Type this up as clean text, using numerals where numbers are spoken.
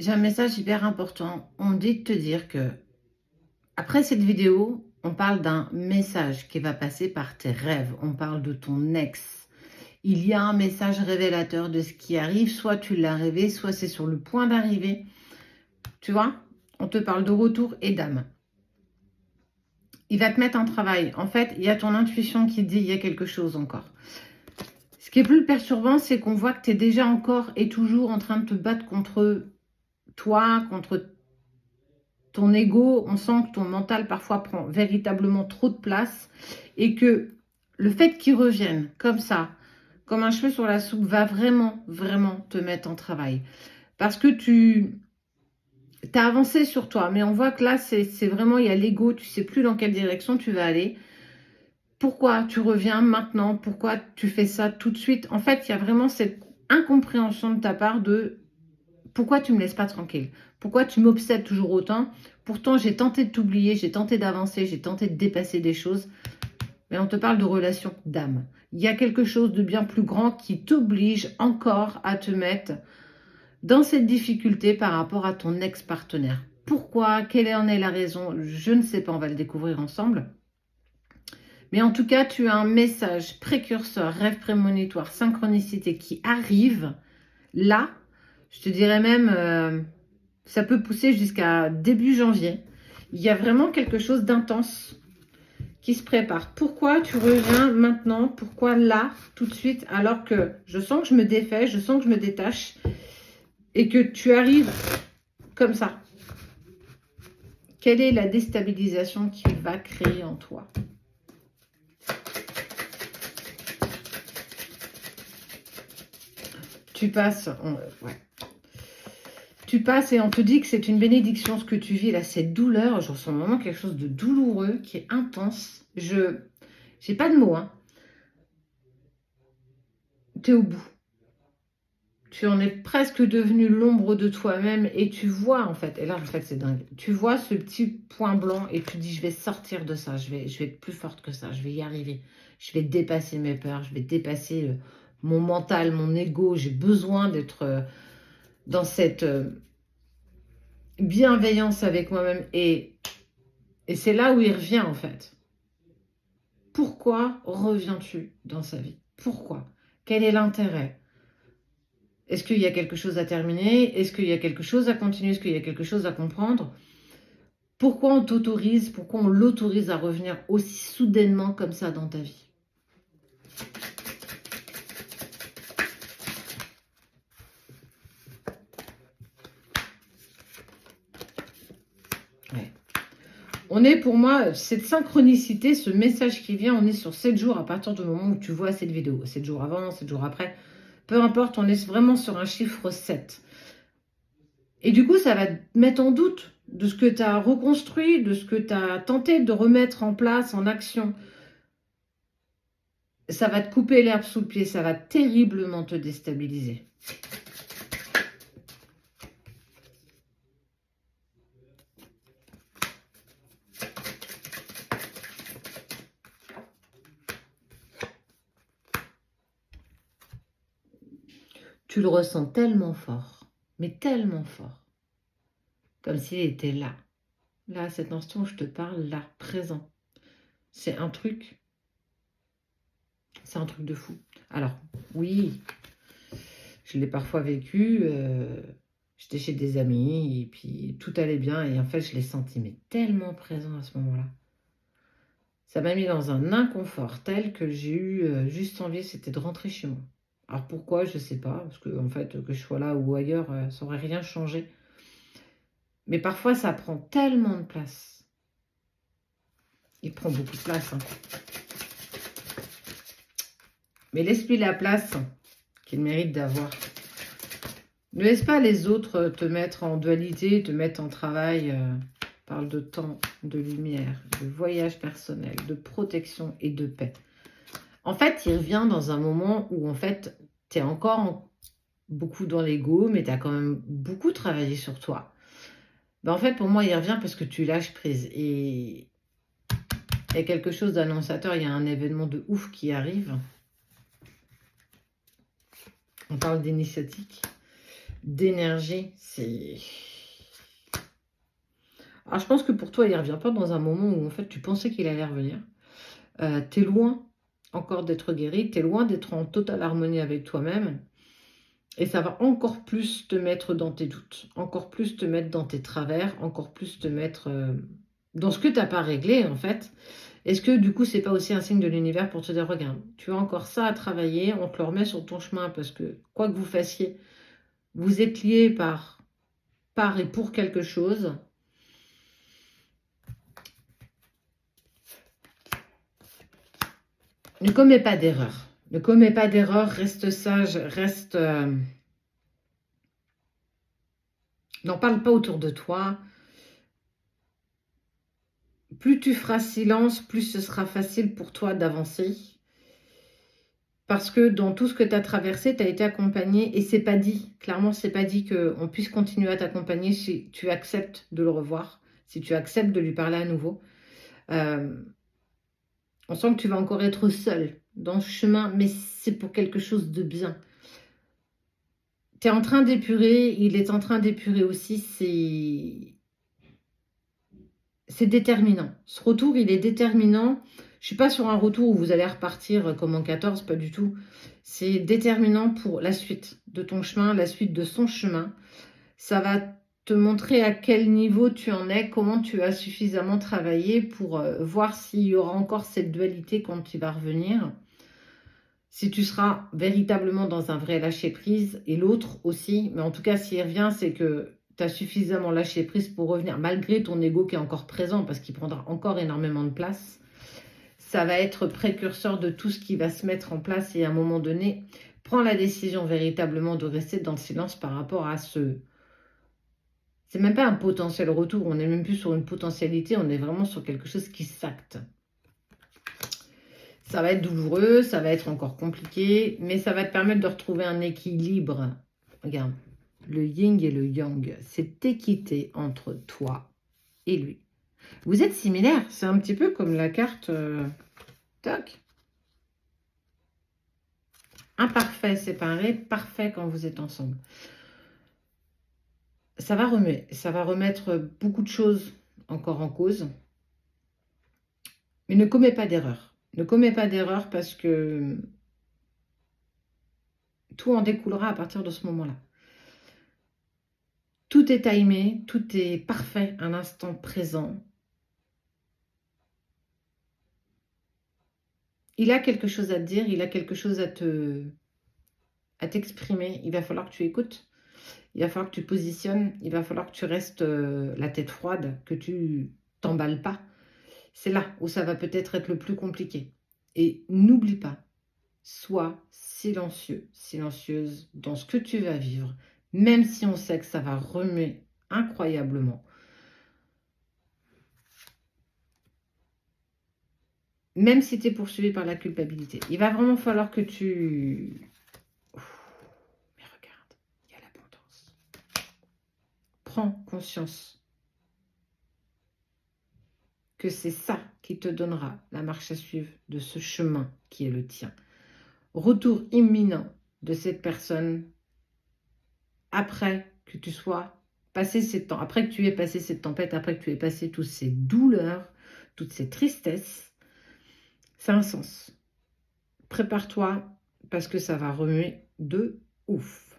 j'ai un message hyper important. On dit de te dire que, après cette vidéo, on parle d'un message qui va passer par tes rêves. On parle de ton ex. Il y a un message révélateur de ce qui arrive. Soit tu l'as rêvé, soit c'est sur le point d'arriver. Tu vois? On te parle de retour et d'âme. Il va te mettre en travail. En fait, il y a ton intuition qui dit il y a quelque chose encore. Ce qui est plus perturbant, c'est qu'on voit que tu es déjà encore et toujours en train de te battre contre toi, contre ton ego. On sent que ton mental parfois prend véritablement trop de place et que le fait qu'il revienne comme ça, comme un cheveu sur la soupe, va vraiment, vraiment te mettre en travail. Parce que tu as avancé sur toi, mais on voit que là, c'est vraiment, il y a l'ego, tu sais plus dans quelle direction tu vas aller. Pourquoi tu reviens maintenant? Pourquoi tu fais ça tout de suite? En fait, il y a vraiment cette incompréhension de ta part de pourquoi tu ne me laisses pas tranquille? Pourquoi tu m'obsèdes toujours autant? Pourtant, j'ai tenté de t'oublier, j'ai tenté d'avancer, j'ai tenté de dépasser des choses. Mais on te parle de relation d'âme. Il y a quelque chose de bien plus grand qui t'oblige encore à te mettre dans cette difficulté par rapport à ton ex-partenaire. Pourquoi? Quelle en est la raison? Je ne sais pas, on va le découvrir ensemble. Mais en tout cas, tu as un message précurseur, rêve prémonitoire, synchronicité qui arrive là. Je te dirais même, ça peut pousser jusqu'à début janvier. Il y a vraiment quelque chose d'intense qui se prépare. Pourquoi tu reviens maintenant? Pourquoi là, tout de suite, alors que je sens que je me défais, je sens que je me détache et que tu arrives comme ça? Quelle est la déstabilisation qu'il va créer en toi? Tu passes, ouais. Tu passes et on te dit que c'est une bénédiction ce que tu vis là, cette douleur. Je ressens vraiment quelque chose de douloureux qui est intense. Je n'ai pas de mots, hein. Tu es au bout. Tu en es presque devenu l'ombre de toi-même et tu vois en fait, et là en fait c'est dingue, tu vois ce petit point blanc et tu dis je vais sortir de ça, je vais être plus forte que ça, je vais y arriver, je vais dépasser mes peurs, je vais dépasser mon mental, mon ego, j'ai besoin d'être dans cette bienveillance avec moi-même et c'est là où il revient en fait. Pourquoi reviens-tu dans sa vie? Pourquoi? Quel est l'intérêt? Est-ce qu'il y a quelque chose à terminer? Est-ce qu'il y a quelque chose à continuer? Est-ce qu'il y a quelque chose à comprendre? Pourquoi on t'autorise? Pourquoi on l'autorise à revenir aussi soudainement comme ça dans ta vie? Ouais. On est pour moi, cette synchronicité, ce message qui vient, on est sur 7 jours à partir du moment où tu vois cette vidéo. 7 jours avant, 7 jours après. Peu importe, on est vraiment sur un chiffre 7. Et du coup, ça va te mettre en doute de ce que tu as reconstruit, de ce que tu as tenté de remettre en place, en action. Ça va te couper l'herbe sous le pied, ça va terriblement te déstabiliser. Tu le ressens tellement fort, mais tellement fort, comme s'il était là. Là, à cet instant où je te parle, là, présent. C'est un truc de fou. Alors, oui, je l'ai parfois vécu, j'étais chez des amis, et puis tout allait bien, et en fait, je l'ai senti, mais tellement présent à ce moment-là. Ça m'a mis dans un inconfort tel que j'ai eu juste envie, c'était de rentrer chez moi. Alors pourquoi, je ne sais pas, parce que en fait, que je sois là ou ailleurs, ça n'aurait rien changé. Mais parfois, ça prend tellement de place. Il prend beaucoup de place. Hein. Mais laisse-lui la place qu'il mérite d'avoir. Ne laisse pas les autres te mettre en dualité, te mettre en travail. Parle de temps, de lumière, de voyage personnel, de protection et de paix. En fait, il revient dans un moment où, en fait, tu es encore beaucoup dans l'ego, mais tu as quand même beaucoup travaillé sur toi. Ben, en fait, pour moi, il revient parce que tu lâches prise. Et il y a quelque chose d'annonçateur, il y a un événement de ouf qui arrive. On parle d'initiatique. d'énergie, c'est... Alors, je pense que pour toi, il ne revient pas dans un moment où, en fait, tu pensais qu'il allait revenir. Tu es loin encore d'être guéri, tu es loin d'être en totale harmonie avec toi-même. Et ça va encore plus te mettre dans tes doutes, encore plus te mettre dans tes travers, encore plus te mettre dans ce que tu n'as pas réglé, en fait. Est-ce que, du coup, c'est pas aussi un signe de l'univers pour te dire, regarde, tu as encore ça à travailler, on te le remet sur ton chemin, parce que, quoi que vous fassiez, vous êtes liés par et pour quelque chose. Ne commets pas d'erreur. Ne commets pas d'erreur, reste sage, reste... N'en parle pas autour de toi. Plus tu feras silence, plus ce sera facile pour toi d'avancer. Parce que dans tout ce que tu as traversé, tu as été accompagné et c'est pas dit. Clairement, c'est pas dit qu'on puisse continuer à t'accompagner si tu acceptes de le revoir, si tu acceptes de lui parler à nouveau. On sent que tu vas encore être seul dans ce chemin, mais c'est pour quelque chose de bien. Tu es en train d'épurer, il est en train d'épurer aussi, c'est déterminant. Ce retour, il est déterminant. Je ne suis pas sur un retour où vous allez repartir comme en 14, pas du tout. C'est déterminant pour la suite de ton chemin, la suite de son chemin. Ça va te montrer à quel niveau tu en es, comment tu as suffisamment travaillé pour voir s'il y aura encore cette dualité quand il va revenir. Si tu seras véritablement dans un vrai lâcher-prise, et l'autre aussi, mais en tout cas, s'il revient, c'est que tu as suffisamment lâché prise pour revenir, malgré ton ego qui est encore présent, parce qu'il prendra encore énormément de place. Ça va être précurseur de tout ce qui va se mettre en place, et à un moment donné, prends la décision véritablement de rester dans le silence par rapport à ce... C'est même pas un potentiel retour, on n'est même plus sur une potentialité, on est vraiment sur quelque chose qui s'acte. Ça va être douloureux, ça va être encore compliqué, mais ça va te permettre de retrouver un équilibre. Regarde, le yin et le yang, cette équité entre toi et lui. Vous êtes similaires, c'est un petit peu comme la carte... Toc. Imparfait séparé, parfait quand vous êtes ensemble. Ça va remuer, ça va remettre beaucoup de choses encore en cause. Mais ne commets pas d'erreur. Ne commets pas d'erreur parce que tout en découlera à partir de ce moment-là. Tout est timé, tout est parfait à l'instant présent. Il a quelque chose à te dire, il a quelque chose à t'exprimer. Il va falloir que tu écoutes, il va falloir que tu positionnes, il va falloir que tu restes la tête froide, que tu t'emballes pas. C'est là où ça va peut-être être le plus compliqué. Et n'oublie pas, sois silencieux, silencieuse dans ce que tu vas vivre, même si on sait que ça va remuer incroyablement. Même si tu es poursuivi par la culpabilité. Il va vraiment falloir que tu... Mais regarde, il y a l'abondance. Prends conscience que c'est ça qui te donnera la marche à suivre de ce chemin qui est le tien. Retour imminent de cette personne après que tu sois passé ces temps, après que tu aies passé cette tempête, après que tu aies passé toutes ces douleurs, toutes ces tristesses. Ça a un sens. Prépare-toi parce que ça va remuer de ouf.